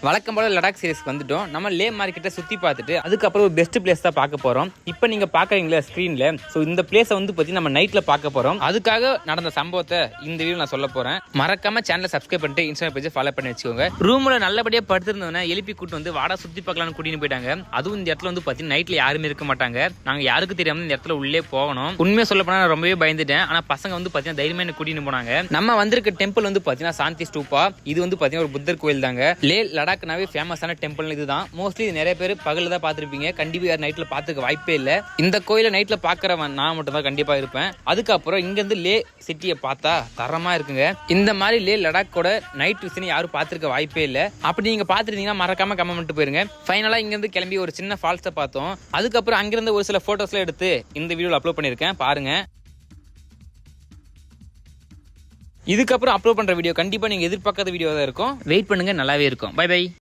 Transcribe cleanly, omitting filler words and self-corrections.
வழக்கம் போல லடாக் சீரிஸ்க்கு வந்துட்டோம். நம்ம லே மார்க்கெட்டை சுற்றி பார்த்துட்டு அதுக்கப்புறம் ஒரு பெஸ்ட் பிளேஸ் தான் பார்க்க போகிறோம். இப்போ நீங்கள் பார்க்குறீங்களா ஸ்க்ரீனில், ஸோ இந்த பிளேஸை வந்து பற்றி நம்ம நைட்டில் பார்க்க போகிறோம். அதுக்காக நடந்த சம்பவத்தை இந்த வீடியோ நான் சொல்ல போகிறேன். மறக்காம சேனலை சப்ஸ்கிரைப் பண்ணிட்டு இன்ஸ்டாகிராம் பேஜை ஃபாலோ பண்ணி வச்சுக்கோங்க. ரூமில் நல்லபடியாக படுத்திருந்தோன்னா எழுப்பி கூட்டு வந்து வாடா சுற்றி பார்க்கலாம்னு கூட்டின்னு போயிட்டாங்க. அதுவும் இந்த இடத்துல வந்து பார்த்தீங்கன்னா நைட்டில் யாருமே இருக்க மாட்டாங்க. நாங்கள் யாருக்கு தெரியாமல் இந்த இடத்துல உள்ளே போகணும். உண்மையாக சொல்ல போனால் நான் ரொம்பவே பயந்துட்டேன். ஆனால் பசங்க வந்து பார்த்தீங்கன்னா தைரியமாக என்ன கூட்டின்னு போனாங்க. நம்ம வந்திருக்க டெம்பிள் வந்து பார்த்தீங்கன்னா சாந்தி ஸ்தூபா. இது வந்து பார்த்தீங்கன்னா ஒரு புத்தர் கோயில் தாங்க. லே லடாக்னாவே ஃபேமஸான டெம்பிள் இதுதான். மோஸ்ட்லி நிறைய பேர் பகலில் தான் பார்த்துருப்பீங்க. கண்டிப்பாக யார் நைட்டில் பார்த்துக்க வாய்ப்பே இல்லை. இந்த கோயிலை நைட்டில் பார்க்குறவன் நான் மட்டும் தான் கண்டிப்பாக இருப்பேன். அதுக்கப்புறம் இங்கேருந்து லே சிட்டியை பார்த்தா தரமாக இருக்குங்க. இந்த மாதிரி லே லடாக்கோட நைட் விஷயம் யாரும் பார்த்துருக்க வாய்ப்பே இல்லை. அப்படி நீங்கள் பார்த்துருந்தீங்கன்னா மறக்காம கமெண்ட் பண்ணிட்டு போயிருங்க. ஃபைனலாக இங்கேருந்து கிளம்பி ஒரு சின்ன ஃபால்ஸை பார்த்தோம். அதுக்கப்புறம் அங்கிருந்து ஒரு சில ஃபோட்டோஸ்லாம் எடுத்து இந்த வீடியோவில் அப்லோட் பண்ணியிருக்கேன், பாருங்க. இதுக்கப்புறம் அப்லோட் பண்ற வீடியோ கண்டிப்பா நீங்க எதிர்பார்க்காத வீடியோ தான் இருக்கும். வெயிட் பண்ணுங்க, நல்லாவே இருக்கும். Bye by.